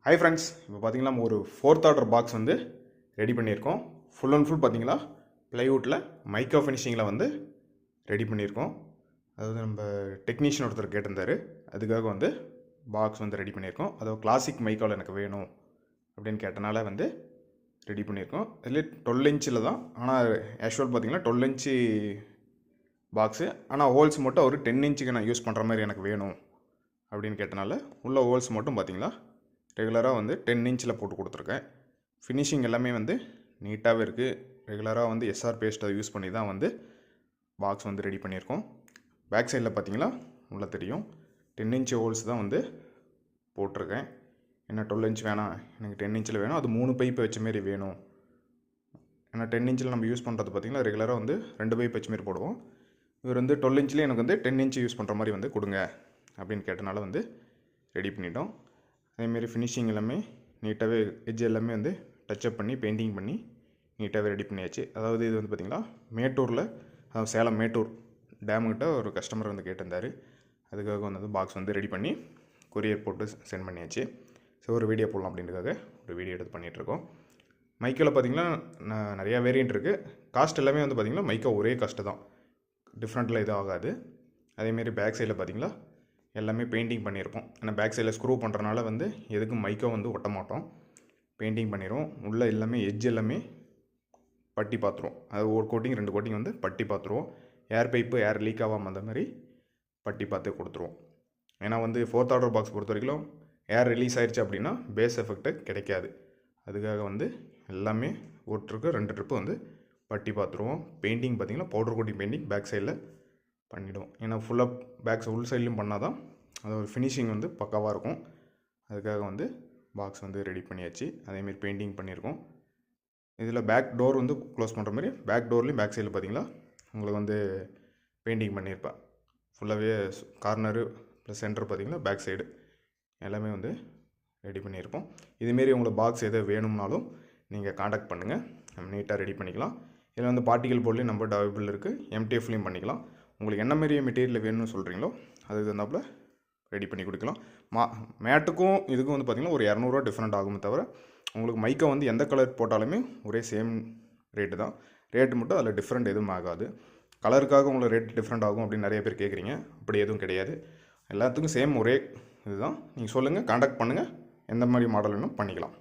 Hi friends, இப்போ பார்த்தீங்கன்னா நம்ம ஒரு ஃபோர்த் ஆர்டர் பாக்ஸ் வந்து ரெடி பண்ணியிருக்கோம். ஃபுல் அண்ட் ஃபுல் பார்த்தீங்களா ப்ளைவுட்டில் மைக்ரோ ஃபினிஷிங்கில் வந்து ரெடி பண்ணியிருக்கோம். அதாவது நம்ம டெக்னீஷியன் ஒருத்தர் கேட்டிருந்தார், அதுக்காக வந்து பாக்ஸ் வந்து ரெடி பண்ணியிருக்கோம். அதாவது கிளாசிக் மைக்காவில் எனக்கு வேணும் அப்படின்னு கேட்டனால வந்து ரெடி பண்ணியிருக்கோம். இதில் 12 இன்ச்சில் தான், ஆனால் ஆக்சுவல் பார்த்தீங்கன்னா 12 இன்ச்சு பாக்ஸு, ஆனால் ஹோல்ஸ் மட்டும் ஒரு 10 இன்ச்சுக்கு நான் யூஸ் பண்ணுற மாதிரி எனக்கு வேணும் அப்படின்னு கேட்டனால உள்ள ஹோல்ஸ் மட்டும் பார்த்தீங்களா ரெகுலராக வந்து 10 இன்ச்சில் போட்டு கொடுத்துருக்கேன். ஃபினிஷிங் எல்லாமே வந்து நீட்டாகவே இருக்குது. ரெகுலராக வந்து எஸ்ஆர் பேஸ்ட்டை யூஸ் பண்ணி தான் வந்து பாக்ஸ் வந்து ரெடி பண்ணியிருக்கோம். பேக் சைடில் பார்த்தீங்களா உள்ள தெரியும் 10 இன்ச் ஹோல்ஸ் தான் வந்து போட்டிருக்கேன். ஏன்னா 12 இன்ச் வேணாம், எனக்கு 10 இன்ச்சில் வேணும், அது 3 பைப்பு வச்ச மாரி வேணும். ஏன்னா 10 இன்ச்சில் நம்ம யூஸ் பண்ணுறது பார்த்திங்கன்னா ரெகுலராக வந்து 2 பைப் வச்ச மாரி போடுவோம். இவர் வந்து 12 இன்ச்லேயே எனக்கு வந்து 10 இன்ச் யூஸ் பண்ணுற மாதிரி வந்து கொடுங்க அப்படின்னு கேட்டனால வந்து ரெடி பண்ணிட்டோம். அதேமாரி ஃபினிஷிங் எல்லாமே நீட்டாகவே எட்ஜ் எல்லாமே வந்து டச்சப் பண்ணி பெயிண்டிங் பண்ணி நீட்டாகவே ரெடி பண்ணியாச்சு. அதாவது இது வந்து பார்த்திங்களா மேட்டூரில், அதாவது சேலம் மேட்டூர் டேமுக்கிட்ட ஒரு கஸ்டமர் வந்து கேட்டிருந்தார். அதுக்காக வந்து பாக்ஸ் வந்து ரெடி பண்ணி கொரியர் போட்டு சென்ட் பண்ணியாச்சு. ஸோ ஒரு வீடியோ போடலாம் அப்படின்றதுக்காக ஒரு வீடியோ எடுத்து பண்ணிகிட்ருக்கோம். மைக்கில் பார்த்திங்கன்னா நிறையா வேரியண்ட் இருக்குது. காஸ்ட் எல்லாமே வந்து பார்த்திங்கன்னா மைக்கா ஒரே காஸ்ட்டு தான், டிஃப்ரெண்ட்டில் எதுவும் ஆகாது. அதேமாரி பேக் சைடில் பார்த்திங்களா எல்லாமே பெயிண்டிங் பண்ணியிருப்போம். ஏன்னா பேக் சைடில் ஸ்க்ரூ பண்ணுறனால வந்து எதுக்கும் மைக்கா வந்து ஒட்ட மாட்டோம், பெயிண்டிங் பண்ணிடுவோம். உள்ளே எல்லாமே எட்ஜ் எல்லாமே பட்டி பார்த்துருவோம். அது ஒரு கோட்டிங் 2 கோட்டிங் வந்து பட்டி பார்த்துருவோம். ஏர் பைப்பு ஏர் லீக் ஆகாமல் அந்த மாதிரி பட்டி பார்த்து கொடுத்துருவோம். ஏன்னா வந்து ஃபோர்த் ஆர்டர் பாக்ஸ் பொறுத்த வரைக்கும் ஏர் ரிலீஸ் ஆயிடுச்சு அப்படின்னா பேஸ் எஃபெக்ட்டு கிடைக்காது. அதுக்காக வந்து எல்லாமே ஒரு ட்ரிப்பு 2 ட்ரிப்பு வந்து பட்டி பார்த்துருவோம். பெயிண்டிங் பார்த்திங்கன்னா பவுடர் கோட்டிங் பெயிண்டிங் பேக் சைடில் பண்ணிவிடும். ஏன்னா ஃபுல்லாக பேக்ஸ் உள் சைட்லையும் பண்ணால் தான் அது ஒரு ஃபினிஷிங் வந்து பக்காவாக இருக்கும். அதுக்காக வந்து பாக்ஸ் வந்து ரெடி பண்ணியாச்சு. அதேமாரி பெயிண்டிங் பண்ணியிருக்கோம். இதில் பேக் டோர் வந்து க்ளோஸ் பண்ணுற மாதிரி பேக் டோர்லேயும் பேக் சைடில் பார்த்திங்களா உங்களுக்கு வந்து பெயிண்டிங் பண்ணியிருப்பேன். ஃபுல்லாகவே கார்னரு ப்ளஸ் சென்டர் பார்த்திங்கன்னா பேக் சைடு எல்லாமே வந்து ரெடி பண்ணியிருப்போம். இதுமாரி உங்களுக்கு பாக்ஸ் எது வேணும்னாலும் நீங்கள் காண்டாக்ட் பண்ணுங்கள், நம்ம நீட்டாக ரெடி பண்ணிக்கலாம். இதில் வந்து பார்ட்டிகல் போர்ட்லேயும் நம்பர் அவைலபிள் இருக்குது, எம்டிஎஃப்லேயும் பண்ணிக்கலாம். உங்களுக்கு என்ன மாதிரி மெட்டீரியல் வேணும்னு சொல்கிறீங்களோ அதுக்கு தகுந்தாப்பில் ரெடி பண்ணி கொடுக்கலாம். மேட்டுக்கும் இதுக்கும் வந்து பார்த்திங்கன்னா ஒரு 200 ரூபா டிஃப்ரெண்ட் ஆகுமே தவிர உங்களுக்கு மைக்கா வந்து எந்த கலர் போட்டாலுமே ஒரே சேம் ரேட்டு தான். ரேட்டு மட்டும் அதில் டிஃப்ரெண்ட் எதுவும் ஆகாது. கலருக்காக உங்களுக்கு ரேட் டிஃப்ரெண்ட் ஆகும் அப்படின்னு நிறைய பேர் கேட்குறீங்க. அப்படி எதுவும் கிடையாது, எல்லாத்துக்கும் சேம் ஒரே இதுதான். நீங்கள் சொல்லுங்கள், காண்டாக்ட் பண்ணுங்கள், எந்த மாதிரி மாடல் வேணும் பண்ணிக்கலாம்.